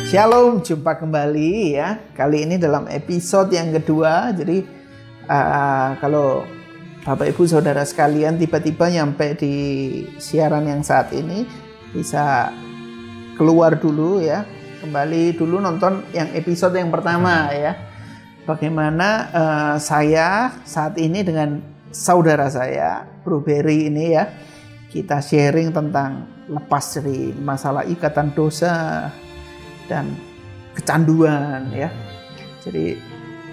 Shalom, jumpa kembali ya. Kali ini dalam episode yang kedua. Jadi kalau Bapak Ibu Saudara sekalian tiba-tiba nyampe di siaran yang saat ini, bisa keluar dulu ya. Kembali dulu nonton yang episode yang pertama ya. Bagaimana saya saat ini dengan saudara saya, Bro Berry ini ya, kita sharing tentang lepas dari masalah ikatan dosa dan kecanduan ya. Jadi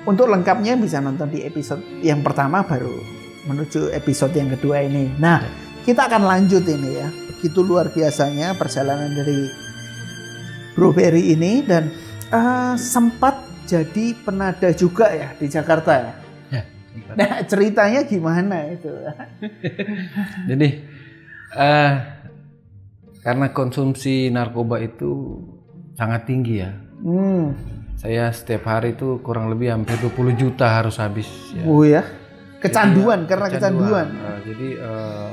untuk lengkapnya bisa nonton di episode yang pertama baru menuju episode yang kedua ini. Nah, kita akan lanjut ini ya. Begitu luar biasanya perjalanan dari Bro Berry ini, dan sempat jadi penada juga ya di Jakarta ya. Nah, ceritanya gimana itu? Jadi karena konsumsi narkoba itu sangat tinggi ya. Saya setiap hari itu kurang lebih hampir 20 juta harus habis ya. Oh ya. Kecanduan, jadi, karena kecanduan. Jadi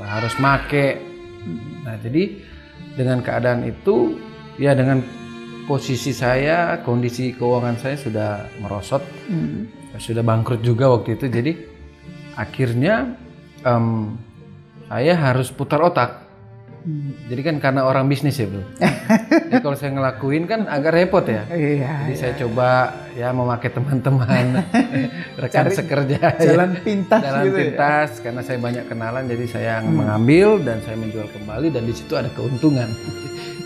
harus make. Nah, jadi dengan keadaan itu ya, dengan posisi saya, kondisi keuangan saya sudah merosot. Sudah bangkrut juga waktu itu. Jadi akhirnya saya harus putar otak. Jadi kan karena orang bisnis ya bro. Jadi kalau saya ngelakuin kan agak repot ya. Jadi saya coba ya memakai teman-teman, rekan sekerja, jalan pintas, jalan gitu pintas ya? Karena saya banyak kenalan, jadi saya mengambil dan saya menjual kembali, dan di situ ada keuntungan.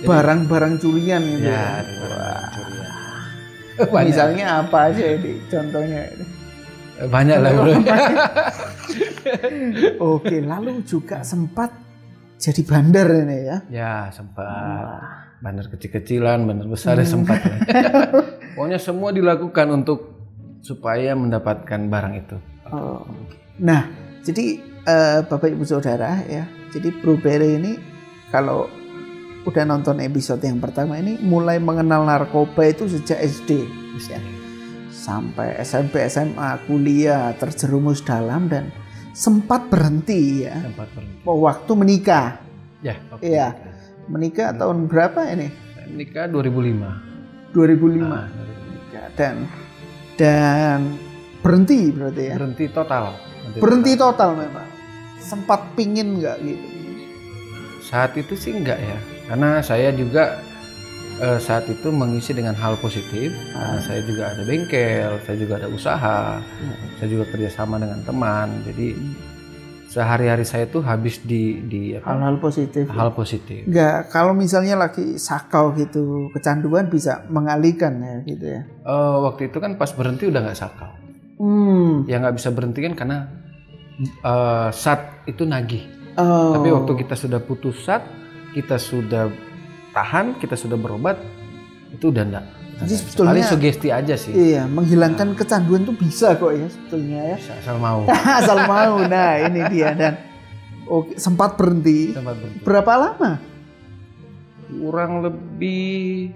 Barang-barang curian gitu. Ya, barang-barang curian. Misalnya apa aja ini contohnya ini? Banyak lah bro. Oke, lalu juga sempat jadi bandar ini ya? Ya sempat. Bandar kecil-kecilan, bandar besar ya sempat. Pokoknya semua dilakukan untuk supaya mendapatkan barang itu. Nah, jadi Bapak Ibu Saudara ya, jadi Bro Berry ini kalau udah nonton episode yang pertama ini mulai mengenal narkoba itu sejak SD ya. Sampai SMP, SMA, kuliah terjerumus dalam dan sempat berhenti ya. Sempat berhenti. Waktu menikah. Ya. Iya. Menikah tahun berapa ini? Saya menikah 2005. 2005. Menikah dan berhenti berarti ya. Berhenti total. Berhenti total memang. Sempat pingin nggak gitu? Saat itu sih enggak ya. Karena saya juga saat itu mengisi dengan hal positif. Karena saya juga ada bengkel, saya juga ada usaha, saya juga kerjasama dengan teman. Jadi sehari-hari saya tuh habis di hal-hal positif. Hal positif. Enggak, kalau misalnya lagi sakau gitu, kecanduan bisa mengalihkan ya gitu ya. Waktu itu kan pas berhenti udah nggak sakau. Ya nggak bisa berhenti kan karena SAT itu nagih. Tapi waktu kita sudah putus SAT, kita sudah tahan, kita sudah berobat, itu udah enggak. Jadi sebetulnya paling sugesti aja sih. Iya, menghilangkan kecanduan tuh bisa kok ya sebetulnya ya. Asal mau. Asal mau. Nah, ini dia. Dan sempat berhenti. Berapa lama? Kurang lebih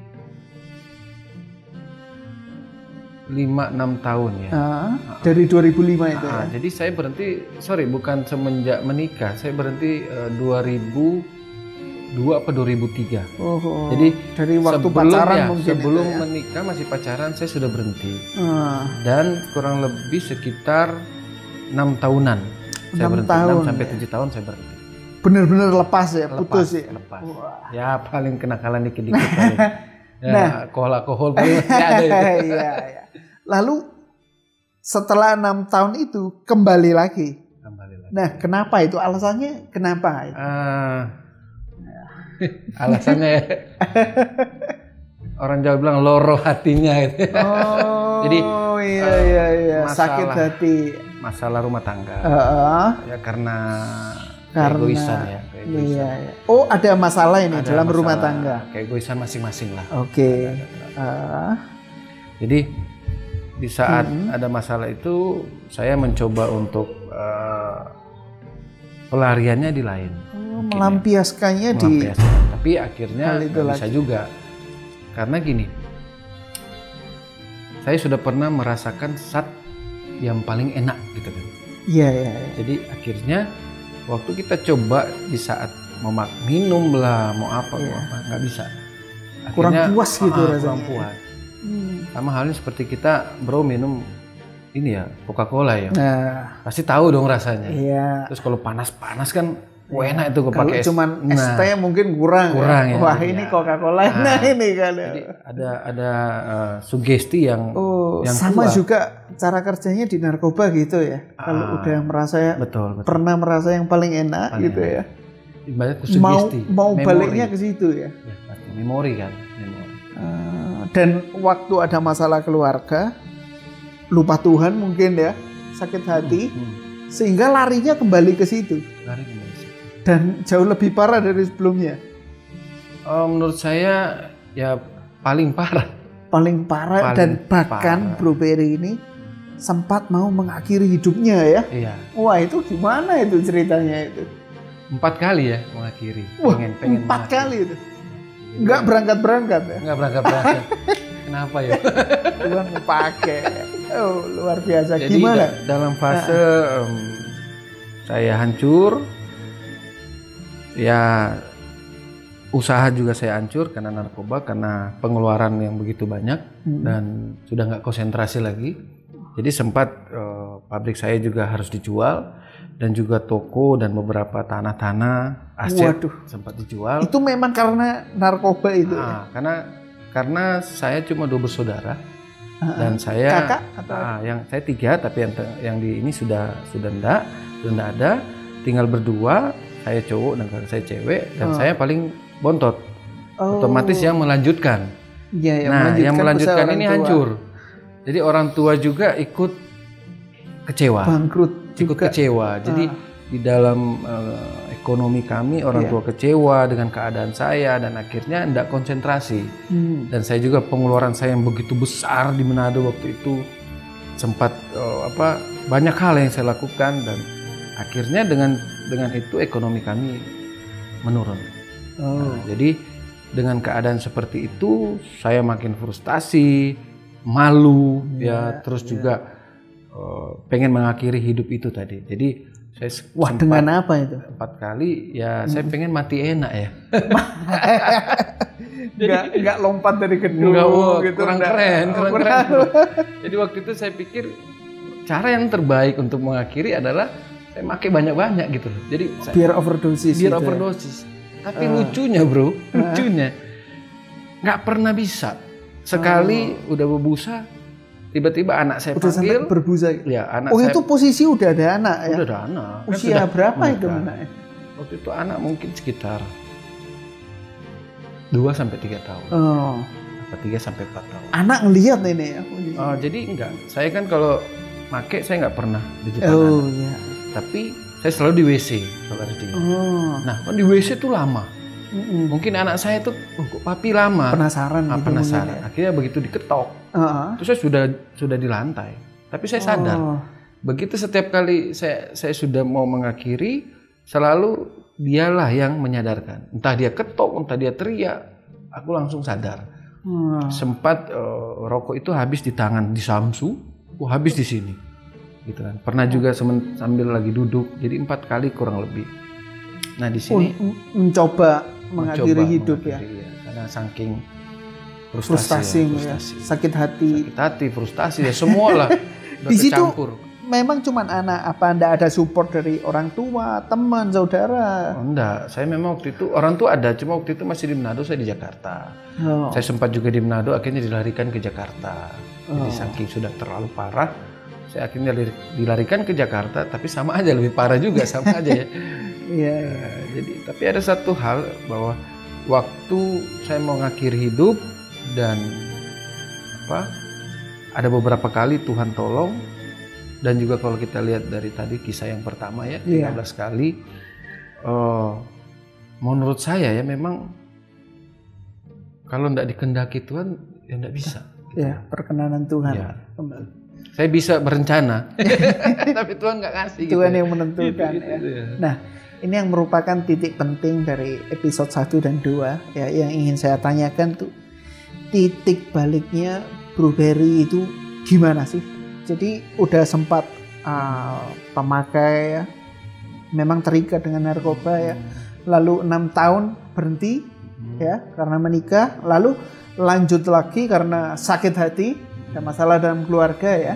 5-6 tahun ya. Dari 2005 itu ya. Jadi saya berhenti, bukan semenjak menikah. Saya berhenti 2002 apa 2003. Jadi dari waktu pacaran mungkin sebelum ya? Menikah masih pacaran saya sudah berhenti. Dan kurang lebih sekitar 6 tahunan. Saya berhenti 6 sampai 7 tahun saya berhenti. Benar-benar lepas ya, putus ya. Lepas. Ya paling kenakalan dikit-dikit paling. Ya, alkohol paling ada itu. Iya. Lalu setelah 6 tahun itu kembali lagi. Nah, kenapa itu? Alasannya kenapa itu? Alasannya orang Jawa bilang loro hatinya gitu. Jadi iya. Sakit hati. Masalah rumah tangga. Ya karena egoisan ya. Iya. Oh, ada masalah ini dalam rumah tangga. Keegoisan masing-masing lah. Oke. Jadi di saat ada masalah itu saya mencoba untuk pelariannya di lain. Melampiaskannya di. Tapi akhirnya bisa juga. Karena gini, saya sudah pernah merasakan SAT yang paling enak gitu kan. Iya. Jadi akhirnya waktu kita coba di saat mau minum lah, mau apa, nggak bisa. kurang puas gitu rasanya. Kurang puas. Sama halnya seperti kita bro minum ini ya Coca-Cola ya. Nah, pasti tahu dong rasanya. Iya. Terus kalau panas-panas kan enak itu kepake es. Kalau cuman es teh mungkin kurang ya. Wah ini Coca-Cola ini kan. Jadi ada sugesti yang sama kuat. juga cara kerjanya di narkoba gitu ya. Kalau udah merasa betul. Pernah merasa yang paling enak gitu ya. Ibarat sugesti. Mau baliknya ke situ ya. Ya pasti memori kan. Dan waktu ada masalah keluarga, lupa Tuhan mungkin ya, sakit hati, sehingga larinya kembali ke situ. Dan jauh lebih parah dari sebelumnya. Menurut saya ya paling parah. Paling parah dan bahkan Bro Peri ini sempat mau mengakhiri hidupnya ya. Iya. Wah itu gimana itu ceritanya itu? 4 kali ya mengakhiri. Wah, pengen 4 kali itu. Enggak berangkat-berangkat ya? Enggak berangkat-berangkat. Kenapa ya? Tuhan mau pakai. Oh, luar biasa. Jadi gimana? Dalam fase saya hancur. Ya usaha juga saya hancur karena narkoba, karena pengeluaran yang begitu banyak dan sudah nggak konsentrasi lagi. Jadi sempat pabrik saya juga harus dijual dan juga toko dan beberapa tanah-tanah aset sempat dijual. Itu memang karena narkoba itu. Karena saya cuma 2 bersaudara dan saya kakak atau yang saya 3 tapi yang di ini sudah enggak ada, tinggal berdua, saya cowok dan kakak saya cewek dan saya paling bontot. Otomatis yang melanjutkan. Ya, yang melanjutkan ini hancur. Jadi orang tua juga ikut kecewa. Bangkrut juga. Ikut kecewa. Jadi di dalam ekonomi kami orang tua kecewa dengan keadaan saya dan akhirnya tidak konsentrasi. Dan saya juga pengeluaran saya yang begitu besar di Manado waktu itu sempat banyak hal yang saya lakukan dan akhirnya dengan itu ekonomi kami menurun. Jadi dengan keadaan seperti itu saya makin frustasi, malu terus juga pengen mengakhiri hidup itu tadi. Jadi saya dengan apa itu? 4 kali ya saya pengen mati enak ya. Nggak lompat dari gedung gitu. Kurang keren. Jadi waktu itu saya pikir cara yang terbaik untuk mengakhiri adalah saya pakai banyak-banyak gitu loh. Jadi biar overdosis. Tapi lucunya bro, nggak pernah bisa. Sekali udah berbusa, tiba-tiba anak saya panggil. Berbusa. Ya, anak saya. Itu posisi udah ada anak ya? Udah ada anak. Usia berapa itu anaknya? Waktu itu anak mungkin sekitar 2-3 tahun. 3-4 tahun. Anak ngelihat ini ya? Jadi enggak. Saya kan kalau make saya nggak pernah di depan anak. Iya. Tapi saya selalu di WC kalau ada dia. Nah, di WC tuh lama. Mungkin anak saya tuh kok papi lama. Penasaran. Penasaran. Ya. Akhirnya begitu diketok, terus saya sudah di lantai. Tapi saya sadar. Begitu setiap kali saya sudah mau mengakhiri, selalu dialah yang menyadarkan. Entah dia ketok, entah dia teriak, aku langsung sadar. Sempat rokok itu habis di tangan, di samsu, habis di sini. Gitu kan. Pernah juga sambil lagi duduk, jadi 4 kali kurang lebih. Nah di sini mencoba mengakhiri hidup ya. Karena saking frustasi. Sakit hati, frustasi ya semua lah. Di situ memang cuman anak, apa enggak ada support dari orang tua, teman, saudara? Enggak, saya memang waktu itu orang tua ada, cuma waktu itu masih di Manado, saya di Jakarta. Saya sempat juga di Manado, akhirnya dilarikan ke Jakarta. Jadi saking sudah terlalu parah, saya akhirnya dilarikan ke Jakarta, tapi sama aja, lebih parah juga, sama aja ya. Jadi tapi ada satu hal bahwa waktu saya mau ngakhiri hidup dan ada beberapa kali Tuhan tolong, dan juga kalau kita lihat dari tadi kisah yang pertama ya 13 kali, menurut saya ya memang kalau tidak dikehendaki Tuhan ya tidak bisa. Perkenanan Tuhan. Saya bisa berencana, tapi Tuhan nggak kasih. Tuhan gitu. yang menentukan. Nah, ini yang merupakan titik penting dari episode 1 dan 2 ya, yang ingin saya tanyakan tuh titik baliknya Bro Peri itu gimana sih? Jadi udah sempat pemakai ya, memang terikat dengan narkoba ya, lalu 6 tahun berhenti ya karena menikah, lalu lanjut lagi karena sakit hati, ada masalah dalam keluarga ya.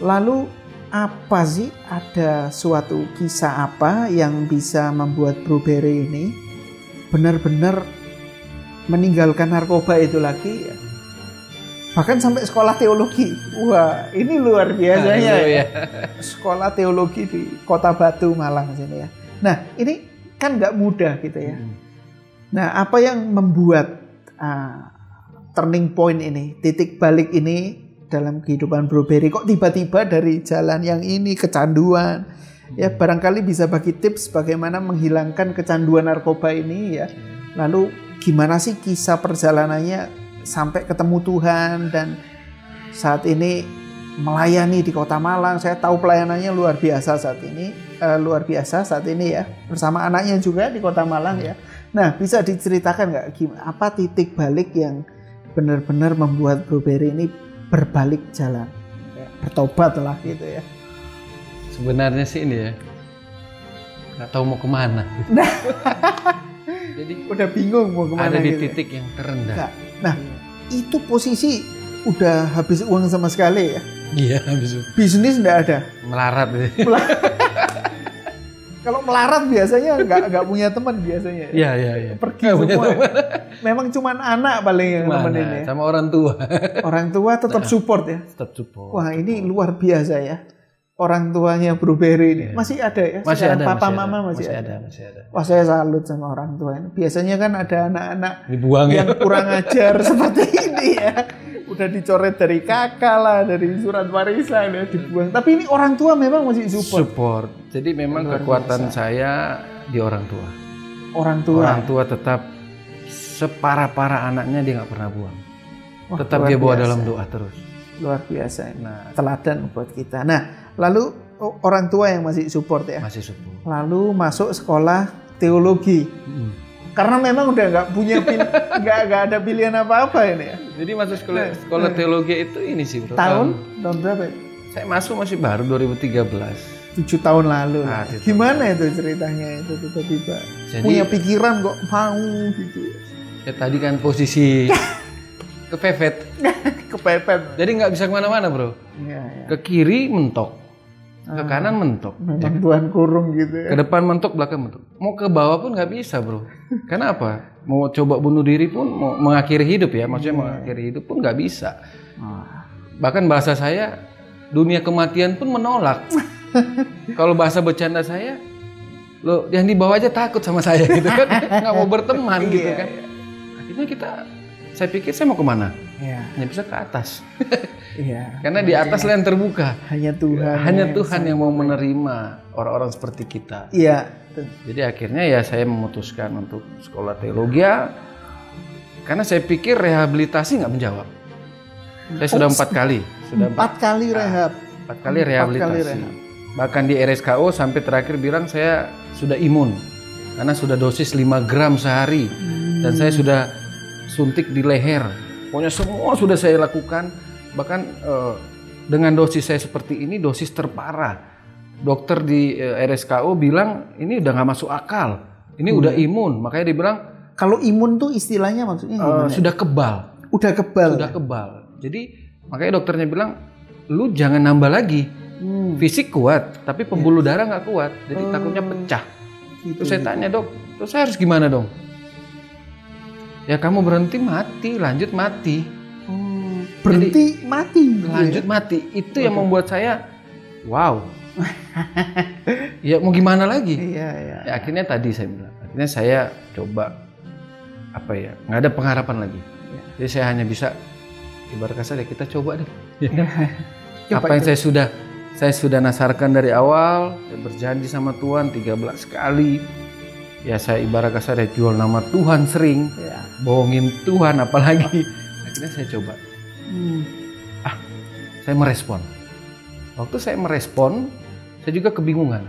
Lalu apa sih, ada suatu kisah apa yang bisa membuat Bro Barry ini benar-benar meninggalkan narkoba itu lagi ya? Bahkan sampai sekolah teologi. Wah, ini luar biasanya ya. Sekolah teologi di Kota Batu, Malang sini ya. Nah, ini kan nggak mudah gitu ya. Nah, apa yang membuat turning point ini, titik balik ini dalam kehidupan Bro Barry? Kok tiba-tiba dari jalan yang ini, kecanduan? Ya, barangkali bisa bagi tips bagaimana menghilangkan kecanduan narkoba ini ya. Lalu gimana sih kisah perjalanannya sampai ketemu Tuhan dan saat ini melayani di Kota Malang. Saya tahu pelayanannya luar biasa saat ini, ya, bersama anaknya juga di Kota Malang ya. Nah, bisa diceritakan nggak apa titik balik yang benar-benar membuat Bro Barry ini berbalik jalan, ya, bertobat lah gitu ya? Sebenarnya sih ini ya, nggak tahu mau kemana. Nah, jadi udah bingung mau kemana. Ada di gitu titik yang terendah. Nah, itu posisi udah habis uang sama sekali ya? Iya, habis. Bisnis nggak ada. Melarat. Kalau melarat biasanya nggak punya teman biasanya. Iya. Pergi semua. Memang cuma anak paling yang temenin ya. Sama orang tua. Orang tua tetap support ya. Tetap support. Wah, ini luar biasa ya. Orang tuanya Bro Barry ini masih ada ya? Masih ada. Papa mama masih ada. Wah, saya salut sama orang tua ini. Biasanya kan ada anak-anak dibuang yang kurang ajar seperti ini ya. Udah dicoret dari kakak lah, dari surat warisan ya, dibuang. Tapi ini orang tua memang masih support. Jadi memang kekuatan saya di orang tua. Orang tua tetap separah-parah anaknya dia nggak pernah buang. Wah, tetap dia bawa dalam doa terus. Luar biasa. Nah, teladan buat kita. Nah, lalu orang tua yang masih support ya? Masih support. Lalu masuk sekolah teologi. Karena memang udah nggak punya nggak ada pilihan apa-apa ini ya. Jadi masuk sekolah teologi itu ini sih, Bro. Tahun berapa? Saya masuk masih baru 2013. 7 tahun lalu. Gimana itu ceritanya itu tiba-tiba punya pikiran kok mau gitu? Ya tadi kan posisi kepepet. Jadi nggak bisa kemana-mana, Bro. Ya. Ke kiri mentok, ke kanan mentok. Memang Tuhan kurung gitu ya. Ke depan mentok, belakang mentok. Mau ke bawah pun nggak bisa, Bro. Kenapa? Mau coba bunuh diri pun, mau mengakhiri hidup ya, maksudnya mengakhiri hidup pun nggak bisa. Bahkan bahasa saya, dunia kematian pun menolak. Kalau bahasa bercanda saya, lo yang di bawah aja takut sama saya gitu kan, nggak mau berteman gitu kan. Akhirnya saya pikir saya mau kemana? Hanya bisa ke atas. Karena di atas lah yang terbuka. Hanya Tuhan. Hanya Tuhan yang mau menerima orang-orang seperti kita. Iya. Jadi akhirnya ya saya memutuskan untuk sekolah teologi karena saya pikir rehabilitasi nggak menjawab. Saya sudah 4 kali. Empat kali rehab. 4 kali rehabilitasi. Bahkan di RSKO sampai terakhir bilang saya sudah imun. Karena sudah dosis 5 gram sehari. Dan saya sudah suntik di leher. Pokoknya semua sudah saya lakukan. Bahkan dengan dosis saya seperti ini, dosis terparah. Dokter di RSKO bilang ini udah nggak masuk akal. Ini udah imun. Makanya dia bilang, kalau imun tuh istilahnya maksudnya gimana? Sudah kebal. Udah kebal. Sudah kebal. Jadi makanya dokternya bilang, lu jangan nambah lagi. Fisik kuat, tapi pembuluh darah nggak kuat. Jadi takutnya pecah. Gitu, terus saya tanya, dok, terus saya harus gimana dong? Ya kamu berhenti mati, lanjut mati. Berhenti mati. Lanjut mati. Itu yang membuat saya, wow. Ya mau gimana lagi? Iya. Ya, akhirnya tadi saya bilang, akhirnya saya coba nggak ada pengharapan lagi. Jadi saya hanya bisa ibarat kasar ya kita coba deh. Apa yang saya sudah nasarkan dari awal, saya berjanji sama Tuhan 13 kali. Ya saya ibarat kasar ya jual nama Tuhan sering, bohongin Tuhan apalagi. Akhirnya saya coba. Saya merespon. Waktu saya merespon, saya juga kebingungan.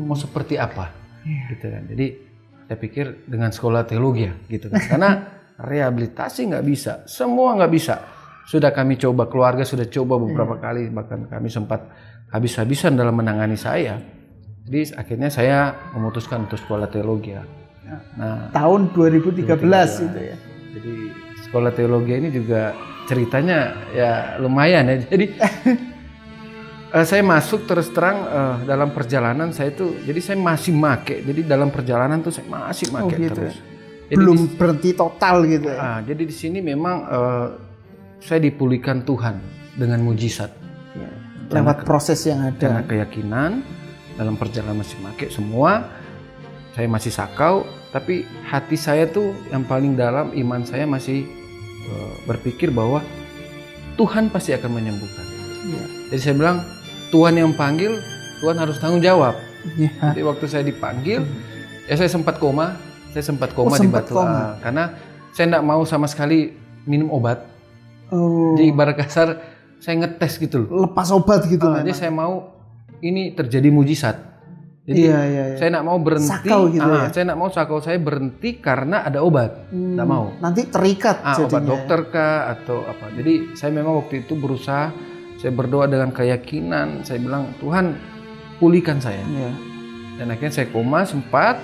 Mau seperti apa? Gitu kan. Jadi saya pikir dengan sekolah teologi ya, gitu kan. Karena rehabilitasi nggak bisa, semua nggak bisa. Sudah kami coba, keluarga sudah coba beberapa kali, bahkan kami sempat habis-habisan dalam menangani saya. Jadi akhirnya saya memutuskan untuk sekolah teologi ya. Nah, tahun 2013 itu ya. Jadi sekolah teologi ini juga ceritanya ya lumayan ya. Jadi saya masuk terus terang dalam perjalanan saya itu, jadi saya masih make. Jadi dalam perjalanan tuh saya masih make gitu terus. Ya? Jadi belum berhenti total gitu ya. Jadi di sini memang saya dipulihkan Tuhan dengan mujizat. Ya, lewat proses yang ada. Dengan keyakinan dalam perjalanan masih make semua. Saya masih sakau, tapi hati saya tuh yang paling dalam, iman saya masih berpikir bahwa Tuhan pasti akan menyembuhkan. Ya. Jadi saya bilang, Tuhan yang panggil, Tuhan harus tanggung jawab. Ya. Jadi waktu saya dipanggil, ya saya sempat koma. Saya sempat koma di Batu. Karena saya tidak mau sama sekali minum obat. Jadi ibarat kasar, saya ngetes gitu loh. Lepas obat gitu. Jadi saya mau ini terjadi mujizat. Jadi saya tidak mau berhenti. Sakau gitu ya? Saya tidak mau sakau saya berhenti karena ada obat. Tidak mau. Nanti terikat jadinya. Obat dokter kah atau apa. Jadi saya memang waktu itu berusaha. Saya berdoa dengan keyakinan. Saya bilang, Tuhan pulihkan saya. Ya. Dan akhirnya saya koma sempat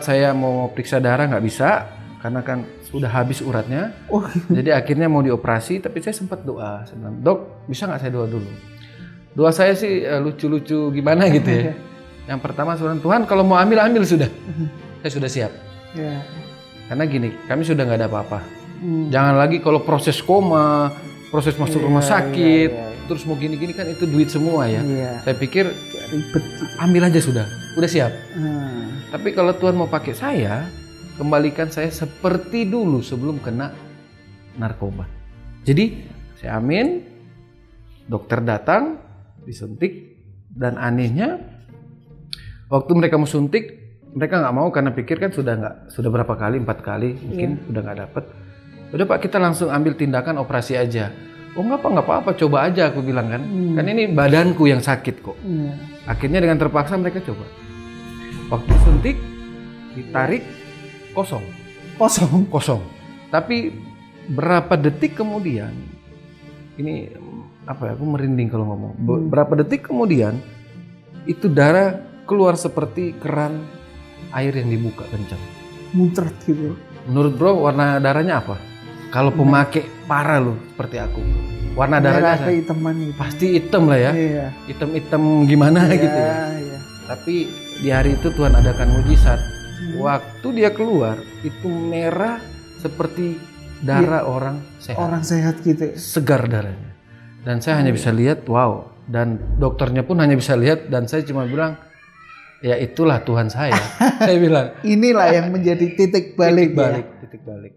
saya mau periksa darah nggak bisa karena kan sudah habis uratnya. Jadi akhirnya mau dioperasi, tapi saya sempat doa. Saya bilang, Dok, bisa nggak saya doa dulu? Doa saya sih lucu-lucu gimana gitu ya. Yang pertama, Tuhan kalau mau ambil sudah. Saya sudah siap. Ya. Karena gini, kami sudah nggak ada apa-apa. Jangan lagi kalau proses koma, proses masuk rumah sakit, terus mau gini-gini kan itu duit semua ya. Saya pikir ribet. Ambil aja sudah siap. Tapi kalau Tuhan mau pakai saya, kembalikan saya seperti dulu sebelum kena narkoba. Jadi saya amin, dokter datang, disuntik, dan anehnya waktu mereka mau suntik, mereka nggak mau karena pikir kan sudah berapa kali, 4 kali mungkin udah nggak dapet. Udah Pak, kita langsung ambil tindakan operasi aja. Oh nggak apa-apa, coba aja aku bilang kan. Kan ini badanku yang sakit kok. Akhirnya dengan terpaksa mereka coba. Waktu suntik, ditarik, kosong. Tapi berapa detik kemudian, ini apa ya, aku merinding kalau ngomong. Berapa detik kemudian, itu darah keluar seperti keran air yang dibuka kencang. Muncrat gitu. Menurut bro, warna darahnya apa? Kalau pemakai parah loh seperti aku, warna darahnya kehitaman gitu. Pasti hitam lah ya. Iya. Hitam gimana gitu ya. Iya. Tapi di hari itu Tuhan adakan mujizat. Waktu dia keluar itu merah seperti darah orang sehat. Orang sehat gitu. Segar darahnya. Dan saya hanya bisa lihat, wow. Dan dokternya pun hanya bisa lihat, dan saya cuma bilang, ya itulah Tuhan saya. Saya bilang. Inilah yang menjadi titik balik. Titik balik.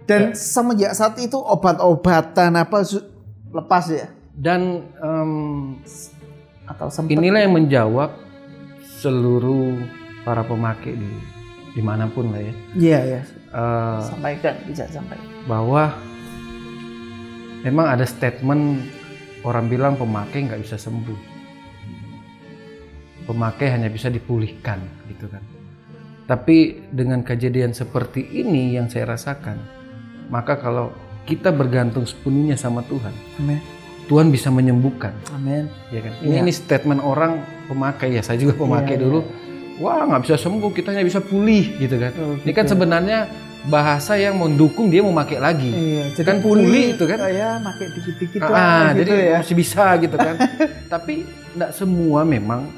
Dan semenjak saat itu obat-obatan apa lepas ya? Dan atau inilah yang menjawab seluruh para pemakai dimanapun lah ya. Iya. Sampaikan, bisa sampaikan. Bahwa memang ada statement orang bilang pemakai nggak bisa sembuh. Pemakai hanya bisa dipulihkan gitu kan. Tapi dengan kejadian seperti ini yang saya rasakan, maka kalau kita bergantung sepenuhnya sama Tuhan, amen, Tuhan bisa menyembuhkan. Amin. Ya kan? Ini statement orang pemakai ya. Saya juga pemakai dulu. Wah, nggak bisa sembuh, kita hanya bisa pulih gitu kan. Ini kan sebenarnya bahasa yang mendukung dia mau pakai lagi. Jadi kan pulih itu kan. Ya, pakai dikit-dikit lah gitu jadi ya. Masih bisa gitu kan. Tapi nggak semua memang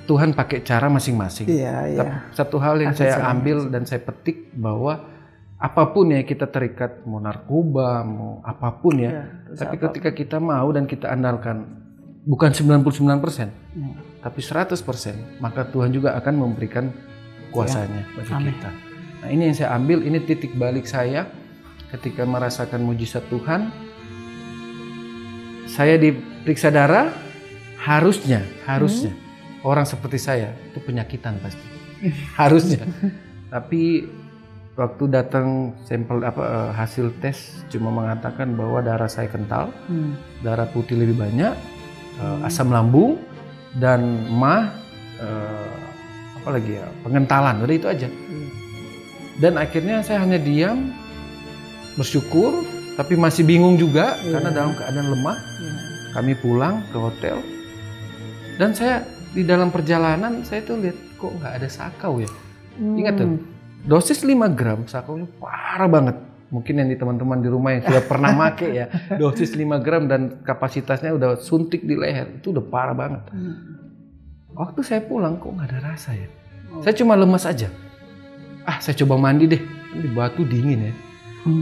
Tuhan pakai cara masing-masing. Iya. Satu hal yang saya ambil dan saya petik bahwa apapun ya kita terikat, mau narkoba, mau apapun ya. Tapi ketika kita mau dan kita andalkan bukan 99%, tapi 100%, maka Tuhan juga akan memberikan kuasanya bagi kita. Nah, ini yang saya ambil, ini titik balik saya ketika merasakan mujizat Tuhan. Saya diperiksa darah, harusnya orang seperti saya itu penyakitan pasti. Harusnya. Tapi waktu datang sampel hasil tes cuma mengatakan bahwa darah saya kental, darah putih lebih banyak, asam lambung dan pengentalan, udah itu aja. Dan akhirnya saya hanya diam, bersyukur, tapi masih bingung juga karena dalam keadaan lemah. Kami pulang ke hotel dan saya di dalam perjalanan saya tuh lihat kok nggak ada sakau ya. Ingat tuh, dosis 5 gram sakaunya parah banget. Mungkin yang di teman-teman di rumah yang sudah pernah make ya, dosis 5 gram dan kapasitasnya udah suntik di leher, itu udah parah banget. Waktu saya pulang kok nggak ada rasa ya. Saya cuma lemas aja. Saya coba mandi deh, di batu dingin ya.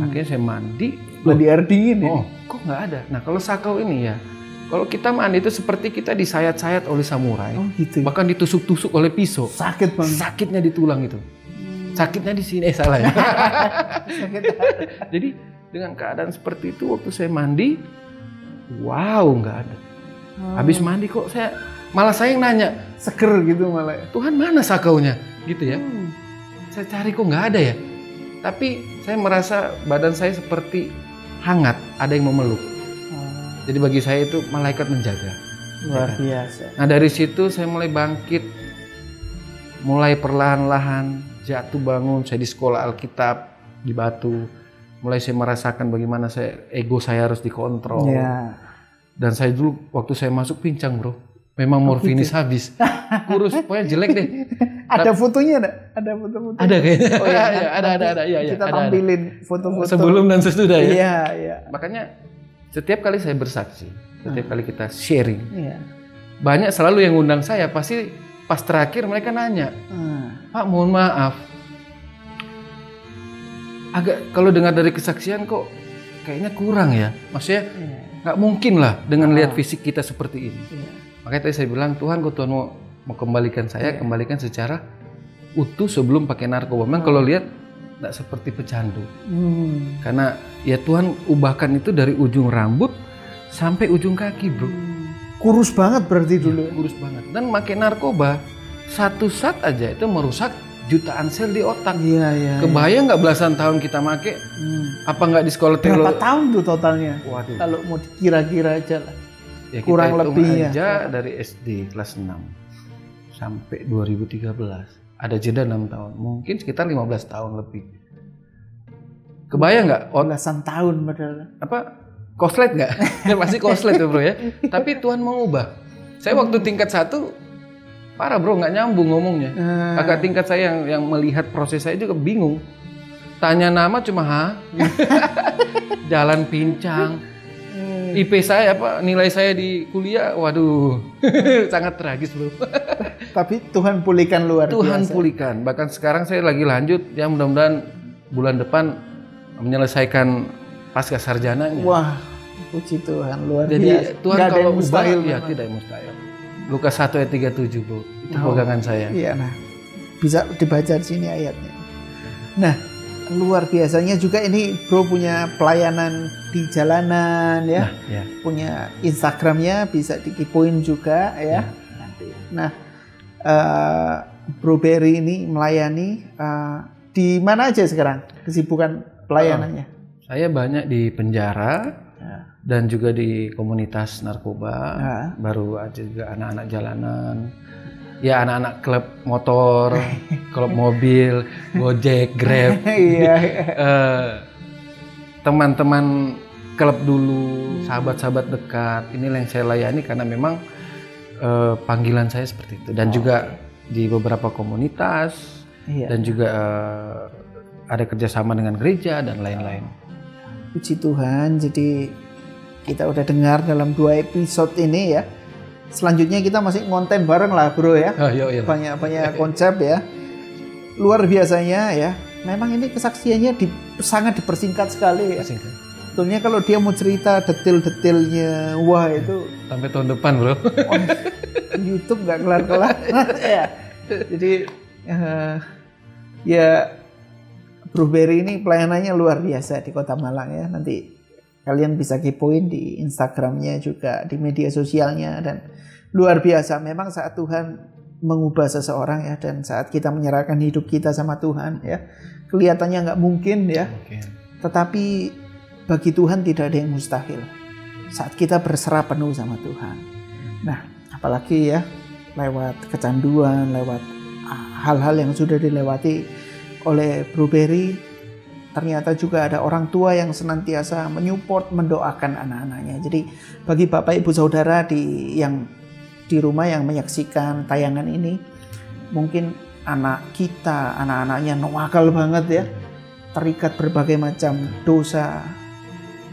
Akhirnya saya mandi. Di air dingin ya? Kok nggak ada. Nah kalau sakau ini ya, kalau kita mandi itu seperti kita disayat-sayat oleh samurai. Gitu. Bahkan ditusuk-tusuk oleh pisau. Sakit banget. Sakitnya di tulang itu. Sakitnya di sini, salah ya. Jadi dengan keadaan seperti itu waktu saya mandi, wow nggak ada. Habis mandi kok malah saya yang nanya. Seger gitu malah. Tuhan mana sakaunya? Gitu ya. Saya cari kok nggak ada ya. Tapi saya merasa badan saya seperti hangat, ada yang memeluk. Jadi bagi saya itu malaikat menjaga. Luar biasa. Nah dari situ saya mulai bangkit, mulai perlahan-lahan jatuh bangun. Saya di sekolah Alkitab di Batu, mulai saya merasakan bagaimana ego saya harus dikontrol. Ya. Dan saya dulu waktu saya masuk pincang bro, memang morfinis habis, kurus, pokoknya jelek deh. Ada fotonya enggak? Ada foto-foto? Ada kayaknya. Oh ya, ada. Ya, kita tampilin foto-foto. Sebelum dan sesudah ya. Iya. Makanya setiap kali saya bersaksi, setiap kali kita sharing, banyak selalu yang undang saya, pasti pas terakhir mereka nanya, Pak mohon maaf, agak kalau dengar dari kesaksian kok kayaknya kurang ya, maksudnya nggak mungkin lah dengan lihat fisik kita seperti ini. Makanya tadi saya bilang, Tuhan kalau Tuhan mau kembalikan saya, kembalikan secara utuh sebelum pakai narkoba. Memang kalau lihat nggak seperti pecandu. Karena ya Tuhan ubahkan itu dari ujung rambut sampai ujung kaki bro. Kurus banget berarti dulu. Kurus banget. Dan pakai narkoba, satu saat aja itu merusak jutaan sel di otak. Iya. Kebayang nggak belasan tahun kita make? Apa nggak di sekolah teologi? Berapa tahun tuh totalnya? Waduh. Kalau mau dikira-kira aja lah. Ya, kurang lebih aja dari SD kelas 6 sampai 2013. Ada jeda 6 tahun. Mungkin sekitar 15 tahun lebih. Kebayang nggak? Belasan tahun padahal. Koslet nggak? Ya pasti koslet tuh bro ya. Tapi Tuhan mengubah. Saya waktu tingkat 1 parah bro, nggak nyambung ngomongnya. Kakak tingkat saya yang melihat proses saya juga bingung. Tanya nama cuma jalan pincang. IP saya nilai saya di kuliah, waduh, sangat tragis bro. Tapi Tuhan pulihkan luar biasa. Tuhan pulihkan. Bahkan sekarang saya lagi lanjut, ya mudah-mudahan bulan depan menyelesaikan pasca sarjananya. Wah, puji Tuhan luar biasa. Jadi Tuhan gak kalau mustahil, ya tidak mustahil. Lukas 1 ayat 37 bro, itu pegangan saya. Iya, nah bisa dibaca di sini ayatnya. Nah, luar biasanya juga ini bro punya pelayanan di jalanan ya. Punya Instagramnya bisa dikipoin juga ya. Nanti. Nah, Bro Berry ini melayani di mana aja sekarang kesibukan pelayanannya? Saya banyak di penjara dan juga di komunitas narkoba. Baru aja juga anak-anak jalanan. Ya anak-anak klub motor, klub mobil, Gojek, Grab, teman-teman klub dulu, sahabat-sahabat dekat. Inilah yang saya layani karena memang panggilan saya seperti itu. Dan juga di beberapa komunitas dan juga ada kerjasama dengan gereja dan lain-lain. Puji Tuhan, jadi kita udah dengar dalam 2 episode ini ya. Selanjutnya kita masih konten bareng lah bro ya. Banyak konsep ya. Luar biasanya ya. Memang ini kesaksiannya sangat dipersingkat sekali ya. Sebetulnya kalau dia mau cerita detail-detailnya, wah itu sampai tahun depan bro. YouTube nggak kelar-kelar. Ya. Jadi ya Bro Berry ini pelayanannya luar biasa di Kota Malang ya. Nanti kalian bisa kepoin di Instagramnya juga, di media sosialnya, dan luar biasa. Memang saat Tuhan mengubah seseorang ya, dan saat kita menyerahkan hidup kita sama Tuhan ya, kelihatannya nggak mungkin ya. Tetapi bagi Tuhan tidak ada yang mustahil. Saat kita berserah penuh sama Tuhan. Nah, apalagi ya lewat kecanduan, lewat hal-hal yang sudah dilewati oleh Bro Berry, ternyata juga ada orang tua yang senantiasa menyupport, mendoakan anak-anaknya. Jadi bagi Bapak Ibu Saudara yang di rumah yang menyaksikan tayangan ini, mungkin anak kita, anak-anaknya nakal banget ya, terikat berbagai macam dosa,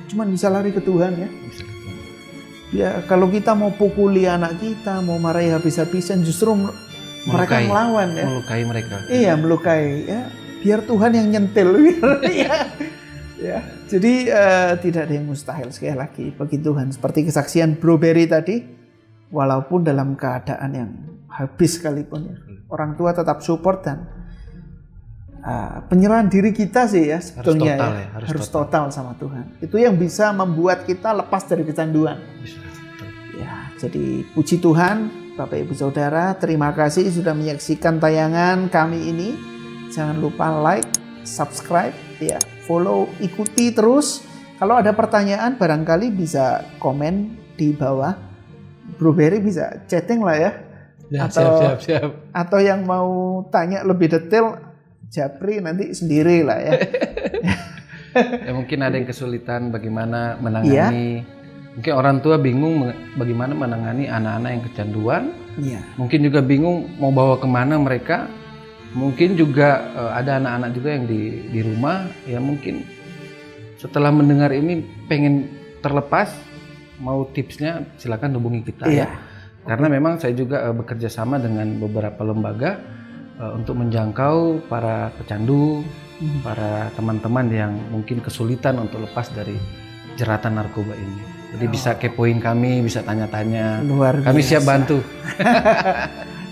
cuman bisa lari ke Tuhan ya. Ya kalau kita mau pukuli anak kita, mau marahi habis-habisan, justru mereka melawan ya. Melukai mereka. Iya, melukai ya. Biar Tuhan yang nyentil. Ya. Jadi tidak ada yang mustahil sekali lagi bagi Tuhan. Seperti kesaksian Bro Berry tadi, walaupun dalam keadaan yang habis sekalipun ya, orang tua tetap support dan penyerahan diri kita sih ya sebetulnya harus total sama Tuhan. Itu yang bisa membuat kita lepas dari kecanduan. Ya, jadi puji Tuhan, Bapak Ibu Saudara, terima kasih sudah menyaksikan tayangan kami ini. Jangan lupa like, subscribe, ya, follow, ikuti terus. Kalau ada pertanyaan barangkali bisa komen di bawah. Bro Berry bisa chatting lah ya. Ya, siap. Atau yang mau tanya lebih detail, Japri nanti sendiri lah ya. Ya mungkin ada yang kesulitan bagaimana menangani. Mungkin orang tua bingung bagaimana menangani anak-anak yang kecanduan. Iya. Mungkin juga bingung mau bawa kemana mereka. Mungkin juga ada anak-anak juga yang di rumah. Ya mungkin setelah mendengar ini pengen terlepas, mau tipsnya silakan hubungi kita ya. Karena memang saya juga bekerja sama dengan beberapa lembaga untuk menjangkau para pecandu, para teman-teman yang mungkin kesulitan untuk lepas dari jeratan narkoba ini. Jadi bisa kepoin kami, bisa tanya-tanya. Kami siap bantu.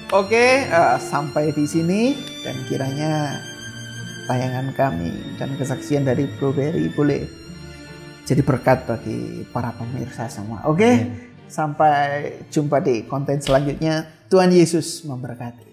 Oke, sampai di sini dan kiranya tayangan kami dan kesaksian dari Bro Berry boleh jadi berkat bagi para pemirsa semua. Oke, sampai jumpa di konten selanjutnya. Tuhan Yesus memberkati.